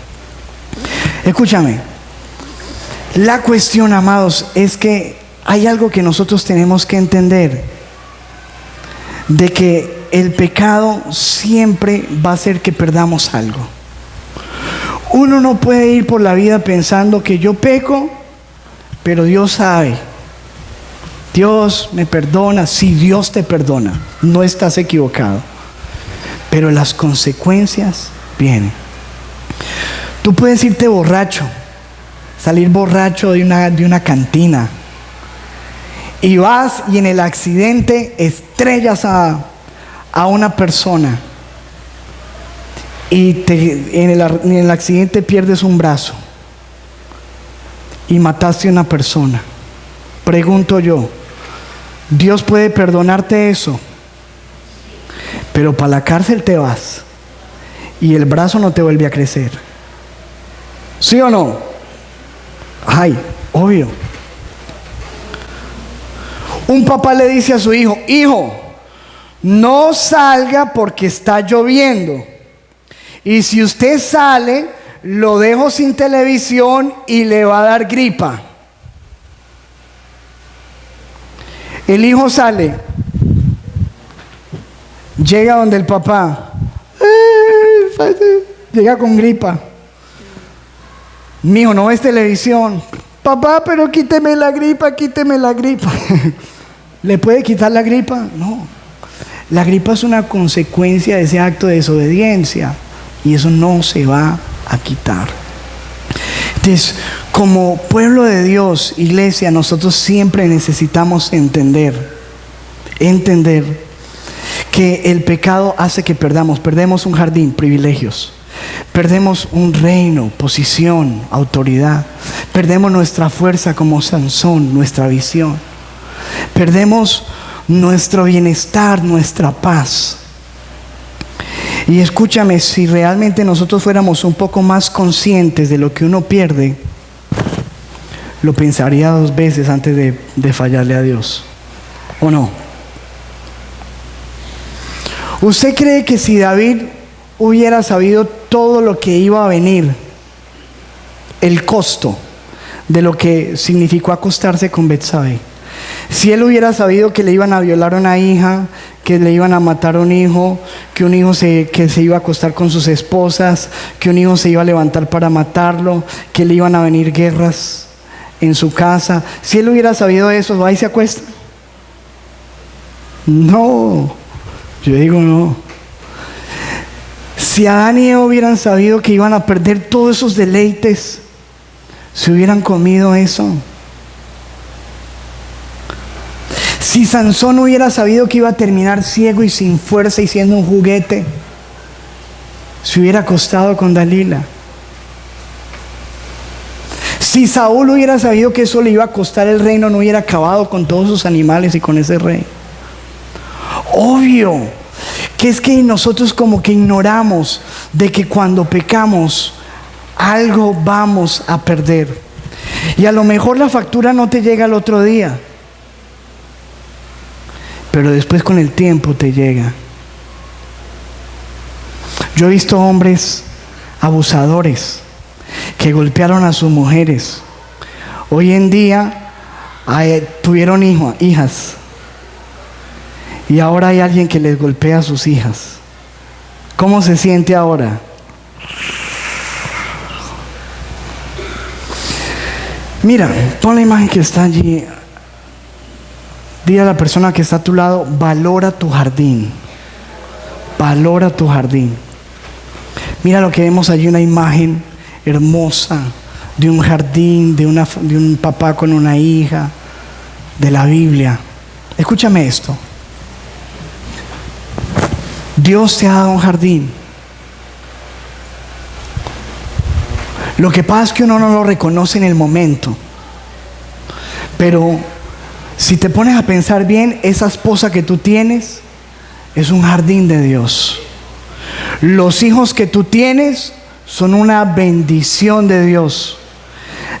Escúchame. La cuestión, amados, es que hay algo que nosotros tenemos que entender. De que el pecado siempre va a hacer que perdamos algo. Uno no puede ir por la vida pensando que yo peco, pero Dios sabe. Dios me perdona. Sí, Dios te perdona. No estás equivocado. Pero las consecuencias vienen. Tú puedes irte borracho, salir borracho de una cantina, y vas y en el accidente estrellas a una persona y en el accidente pierdes un brazo y mataste a una persona. Pregunto yo, ¿Dios puede perdonarte eso? Pero para la cárcel te vas y el brazo no te vuelve a crecer. ¿Sí o no? Ay, obvio. Un papá le dice a su hijo, hijo, no salga porque está lloviendo. Y si usted sale, lo dejo sin televisión y le va a dar gripa. El hijo sale, llega donde el papá, llega con gripa. Mijo, ¿no ves televisión? Papá, pero quíteme la gripa, quíteme la gripa. ¿Le puede quitar la gripa? No. La gripa es una consecuencia de ese acto de desobediencia y eso no se va a quitar. Entonces, como pueblo de Dios, iglesia, nosotros siempre necesitamos entender que el pecado hace que perdemos un jardín, privilegios. Perdemos un reino, posición, autoridad. Perdemos nuestra fuerza como Sansón, nuestra visión. Perdemos nuestro bienestar, nuestra paz. Y escúchame, si realmente nosotros fuéramos un poco más conscientes de lo que uno pierde, lo pensaría 2 veces antes de fallarle a Dios. ¿O no? ¿Usted cree que si David hubiera sabido todo lo que iba a venir, el costo de lo que significó acostarse con Betsabe. Si él hubiera sabido que le iban a violar a una hija, que le iban a matar a un hijo, que un hijo que se iba a acostar con sus esposas, que un hijo se iba a levantar para matarlo, que le iban a venir guerras en su casa, si él hubiera sabido eso, ¿va y se acuesta? No, yo digo no. Si Adán y Eva hubieran sabido que iban a perder todos esos deleites, si hubieran comido eso. Si Sansón hubiera sabido que iba a terminar ciego y sin fuerza y siendo un juguete, se hubiera acostado con Dalila. Si Saúl hubiera sabido que eso le iba a costar el reino, no hubiera acabado con todos sus animales y con ese rey. Obvio que es que nosotros como que ignoramos de que cuando pecamos algo vamos a perder. Y a lo mejor la factura no te llega al otro día, pero después con el tiempo te llega. Yo he visto hombres abusadores que golpearon a sus mujeres. Hoy en día tuvieron hijas, y ahora hay alguien que les golpea a sus hijas. ¿Cómo se siente ahora? Mira, pon la imagen que está allí. Dile a la persona que está a tu lado: valora tu jardín. Valora tu jardín. Mira lo que vemos allí, una imagen hermosa de un jardín, de un papá con una hija, de la Biblia. Escúchame esto. Dios te ha dado un jardín. Lo que pasa es que uno no lo reconoce en el momento, pero si te pones a pensar bien, esa esposa que tú tienes es un jardín de Dios. Los hijos que tú tienes son una bendición de Dios.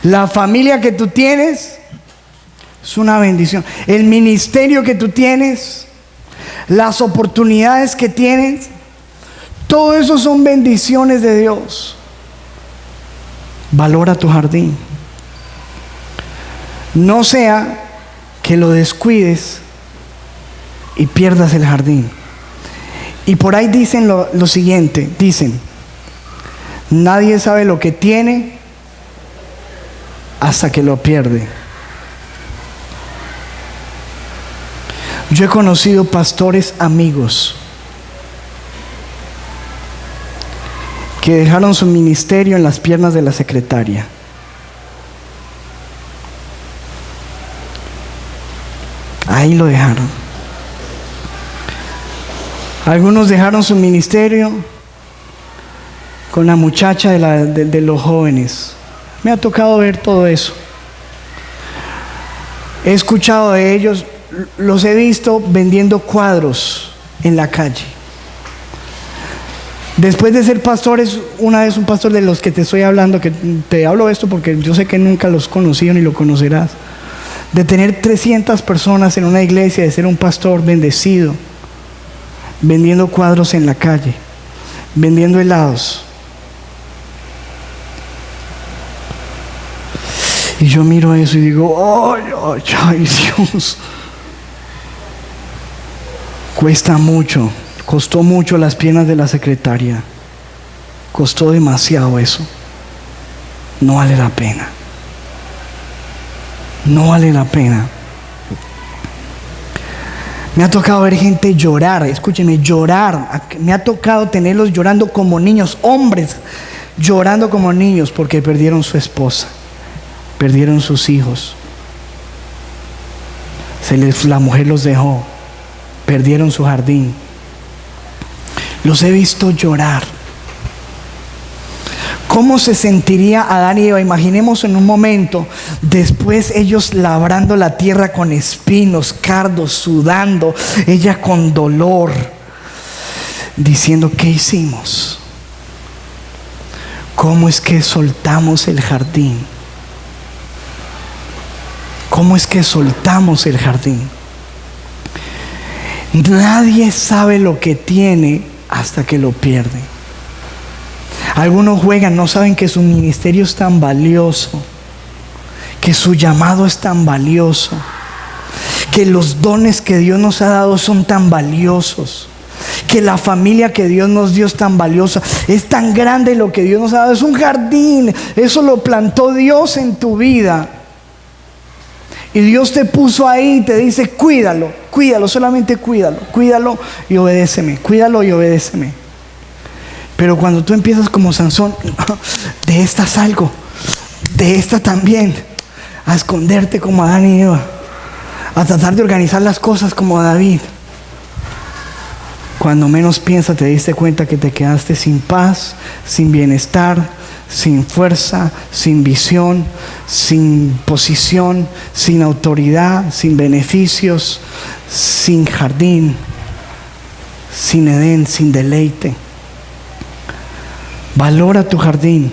La familia que tú tienes es una bendición. El ministerio que tú tienes, las oportunidades que tienes, todo eso son bendiciones de Dios. Valora tu jardín. No sea que lo descuides y pierdas el jardín. Y por ahí dicen lo siguiente, dicen: nadie sabe lo que tiene hasta que lo pierde. Yo he conocido pastores amigos que dejaron su ministerio en las piernas de la secretaria. Ahí lo dejaron. Algunos dejaron su ministerio con la muchacha de los jóvenes. Me ha tocado ver todo eso. He escuchado de ellos, los he visto vendiendo cuadros en la calle. Después de ser pastores, una vez un pastor de los que te estoy hablando, que te hablo de esto porque yo sé que nunca los conocido ni lo conocerás, de tener 300 personas en una iglesia, de ser un pastor bendecido, vendiendo cuadros en la calle, vendiendo helados. Y yo miro eso y digo: ay, ay, ay, Dios. Cuesta mucho, costó mucho las piernas de la secretaria. Costó demasiado eso. No vale la pena. No vale la pena. Me ha tocado ver gente llorar, escúchenme, llorar. Me ha tocado tenerlos llorando como niños, hombres llorando como niños porque perdieron su esposa, perdieron sus hijos. La mujer los dejó, perdieron su jardín. Los he visto llorar. ¿Cómo se sentiría Adán y Eva? Imaginemos en un momento, después ellos labrando la tierra con espinos, cardos, sudando, ella con dolor, diciendo: ¿qué hicimos? ¿Cómo es que soltamos el jardín? ¿Cómo es que soltamos el jardín? Nadie sabe lo que tiene hasta que lo pierde. Algunos juegan, no saben que su ministerio es tan valioso, que su llamado es tan valioso, que los dones que Dios nos ha dado son tan valiosos, que la familia que Dios nos dio es tan valiosa, es tan grande lo que Dios nos ha dado, es un jardín, eso lo plantó Dios en tu vida. Y Dios te puso ahí y te dice, cuídalo, cuídalo, solamente cuídalo, cuídalo y obedéceme, cuídalo y obedéceme. Pero cuando tú empiezas como Sansón, de esta salgo, de esta también, a esconderte como Adán y Eva, a tratar de organizar las cosas como David, cuando menos piensas te diste cuenta que te quedaste sin paz, sin bienestar, sin fuerza, sin visión, sin posición, sin autoridad, sin beneficios, sin jardín, sin Edén, sin deleite. Valora tu jardín.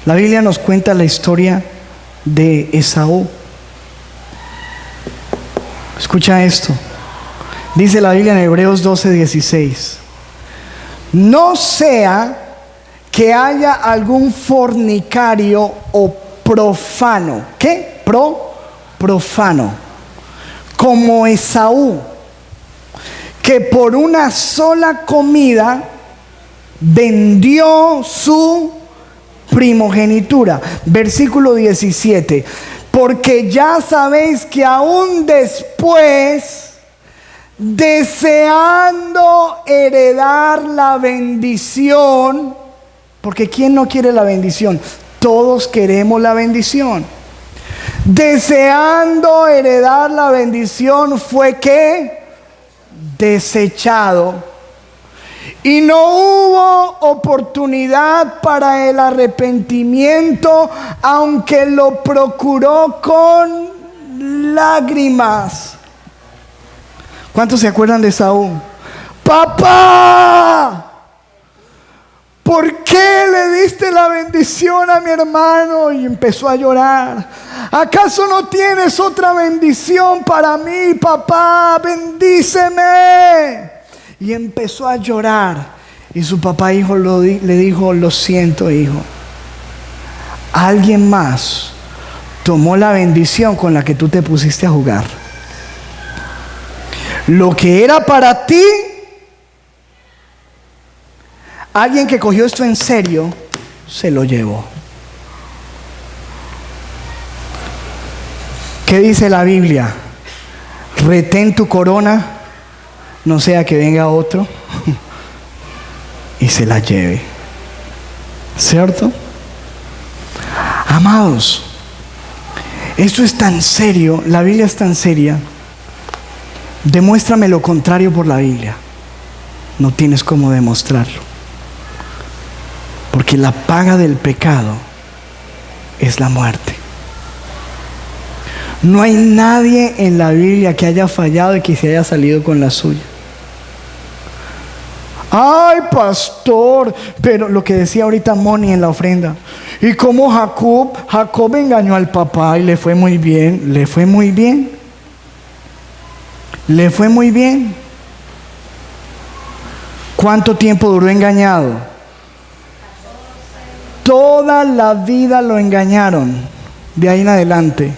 La Biblia nos cuenta la historia de Esaú. Escucha esto. Dice la Biblia en Hebreos 12:16. No sea que haya algún fornicario o profano. ¿Qué? Profano. Como Esaú, que por una sola comida vendió su primogenitura. Versículo 17. Porque ya sabéis que aún después, deseando heredar la bendición, porque ¿quién no quiere la bendición? Todos queremos la bendición. Deseando heredar la bendición fue que desechado, y no hubo oportunidad para el arrepentimiento, aunque lo procuró con lágrimas. ¿Cuántos se acuerdan de Saúl? ¡Papá! ¿Por qué le diste la bendición a mi hermano? Y empezó a llorar. ¿Acaso no tienes otra bendición para mí, papá? Bendíceme. Y empezó a llorar. Y su papá le dijo, lo siento, hijo. Alguien más tomó la bendición con la que tú te pusiste a jugar. Lo que era para ti, alguien que cogió esto en serio, se lo llevó. ¿Qué dice la Biblia? Retén tu corona, no sea que venga otro y se la lleve. ¿Cierto? Amados, esto es tan serio, la Biblia es tan seria. Demuéstrame lo contrario por la Biblia. No tienes cómo demostrarlo. Porque la paga del pecado es la muerte. No hay nadie en la Biblia que haya fallado y que se haya salido con la suya. Ay, pastor, pero lo que decía ahorita Moni en la ofrenda. Y como Jacob engañó al papá y le fue muy bien. Le fue muy bien. Le fue muy bien. ¿Cuánto tiempo duró engañado? Toda la vida lo engañaron. De ahí en adelante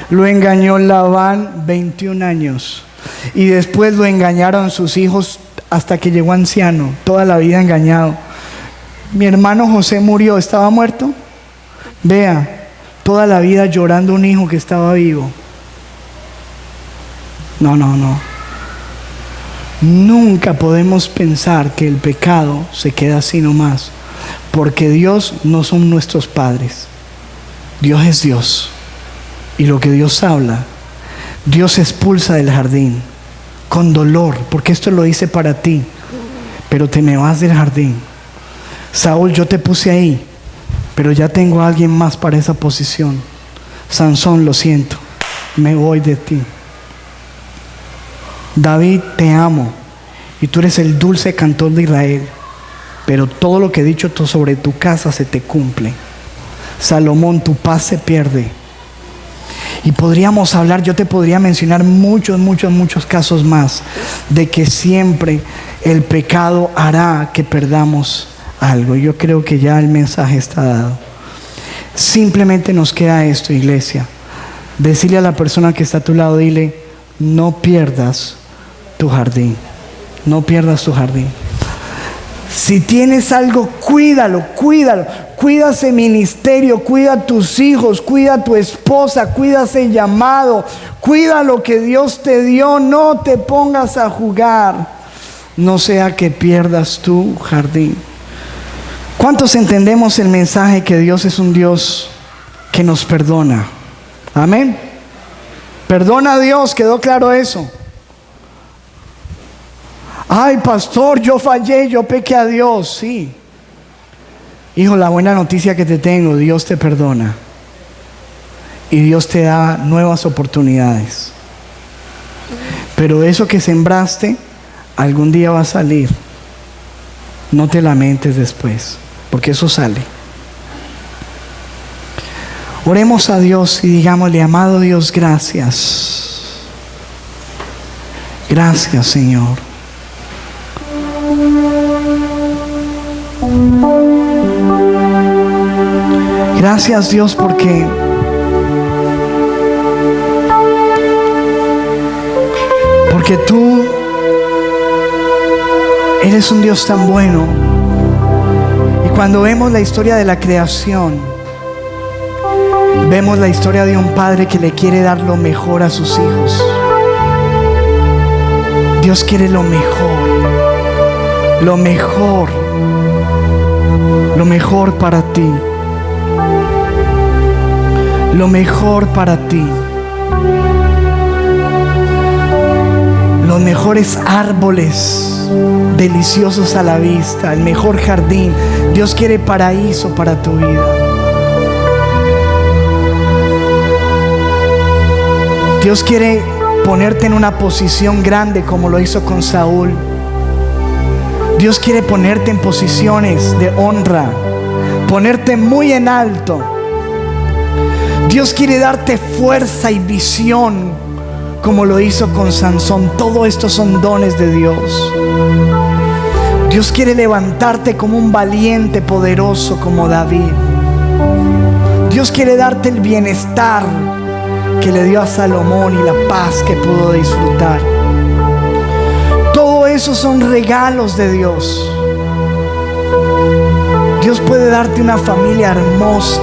lo engañó Labán 21 años. Y después lo engañaron sus hijos hasta que llegó anciano. Toda la vida engañado. Mi hermano José murió. ¿Estaba muerto? Vea, toda la vida llorando un hijo que estaba vivo. No. Nunca podemos pensar que el pecado se queda así nomás. Porque Dios no son nuestros padres. Dios es Dios. Y lo que Dios habla, Dios expulsa del jardín con dolor, porque esto lo hice para ti. Pero te me vas del jardín. Saúl, yo te puse ahí, pero ya tengo a alguien más para esa posición. Sansón, lo siento, me voy de ti. David, te amo y tú eres el dulce cantor de Israel, pero todo lo que he dicho sobre tu casa se te cumple. Salomón, tu paz se pierde. Y podríamos hablar, yo te podría mencionar muchos casos más de que siempre el pecado hará que perdamos algo. Yo creo que ya el mensaje está dado. Simplemente nos queda esto, iglesia. Decirle a la persona que está a tu lado, dile, no pierdas tu jardín. No pierdas tu jardín. Si tienes algo, cuídalo, cuídalo. Cuida ese ministerio, cuida a tus hijos, cuida a tu esposa, cuida ese llamado, cuida lo que Dios te dio. No te pongas a jugar, no sea que pierdas tu jardín. ¿Cuántos entendemos el mensaje que Dios es un Dios que nos perdona? Amén. Perdona a Dios, ¿quedó claro eso? Ay, pastor, yo fallé, yo pequé a Dios. Sí. Hijo, la buena noticia que te tengo, Dios te perdona. Y Dios te da nuevas oportunidades. Pero eso que sembraste, algún día va a salir. No te lamentes después, porque eso sale. Oremos a Dios y digámosle, amado Dios, gracias. Gracias, Señor. Gracias, Dios, porque tú eres un Dios tan bueno. Y cuando vemos la historia de la creación, vemos la historia de un padre que le quiere dar lo mejor a sus hijos. Dios quiere lo mejor, lo mejor, lo mejor para ti, lo mejor para ti. Los mejores árboles deliciosos a la vista, el mejor jardín. Dios quiere paraíso para tu vida. Dios quiere ponerte en una posición grande como lo hizo con Saúl. Dios quiere ponerte en posiciones de honra, ponerte muy en alto. Dios quiere darte fuerza y visión como lo hizo con Sansón. Todo esto son dones de Dios. Dios quiere levantarte como un valiente poderoso como David. Dios quiere darte el bienestar que le dio a Salomón y la paz que pudo disfrutar. Todo eso son regalos de Dios. Dios puede darte una familia hermosa.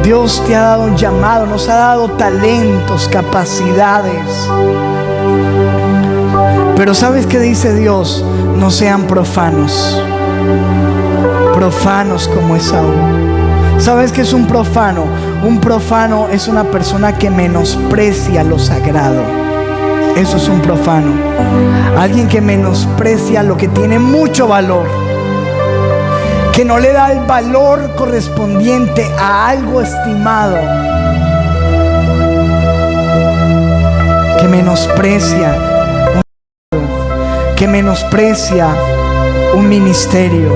Dios te ha dado un llamado, nos ha dado talentos, capacidades. Pero ¿sabes qué dice Dios? No sean profanos. Profanos como Esaú. ¿Sabes qué es un profano? Un profano es una persona que menosprecia lo sagrado. Eso es un profano. Alguien que menosprecia lo que tiene mucho valor, que no le da el valor correspondiente a algo estimado, que menosprecia un ministerio,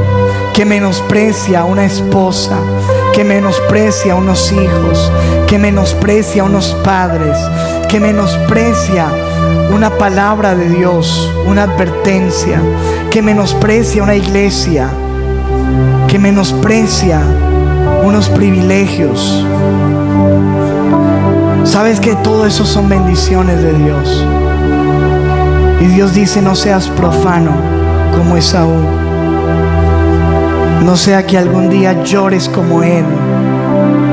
que menosprecia una esposa, que menosprecia unos hijos, que menosprecia unos padres, que menosprecia una palabra de Dios, una advertencia, que menosprecia una iglesia, que menosprecia unos privilegios. Sabes que todo eso son bendiciones de Dios. Y Dios dice, no seas profano como Esaú. No sea que algún día llores como él,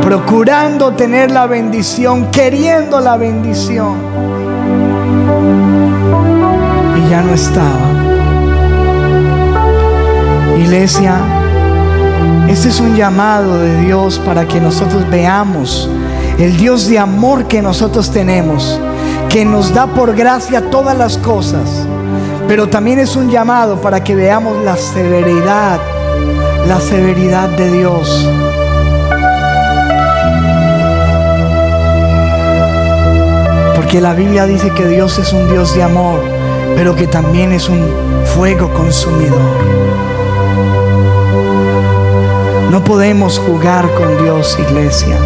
procurando tener la bendición, queriendo la bendición, y ya no estaba. Iglesia, este es un llamado de Dios para que nosotros veamos el Dios de amor que nosotros tenemos, que nos da por gracia todas las cosas. Pero también es un llamado para que veamos la severidad de Dios. Porque la Biblia dice que Dios es un Dios de amor, pero que también es un fuego consumidor. No podemos jugar con Dios, iglesia.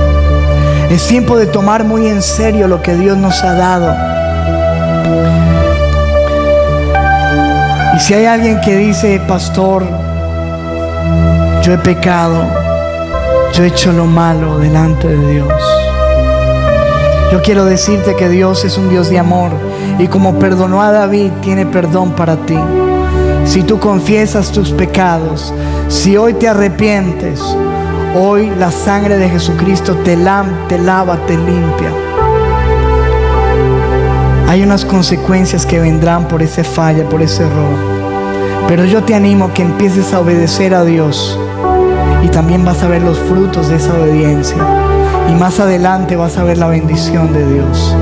Es tiempo de tomar muy en serio lo que Dios nos ha dado. Y si hay alguien que dice, pastor, yo he pecado, yo he hecho lo malo delante de Dios, Yo quiero decirte que Dios es un Dios de amor, y como perdonó a David, tiene perdón para ti. Si tú confiesas tus pecados, si hoy te arrepientes, hoy la sangre de Jesucristo te lava, te limpia. Hay unas consecuencias que vendrán por esa falla, por ese error. Pero yo te animo a que empieces a obedecer a Dios, y también vas a ver los frutos de esa obediencia. Y más adelante vas a ver la bendición de Dios.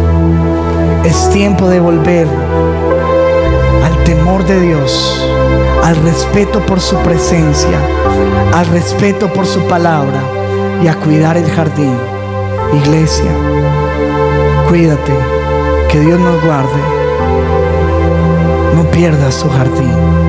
Es tiempo de volver al temor de Dios, al respeto por su presencia, al respeto por su palabra, y a cuidar el jardín. Iglesia, cuídate, que Dios nos guarde. No pierdas tu jardín.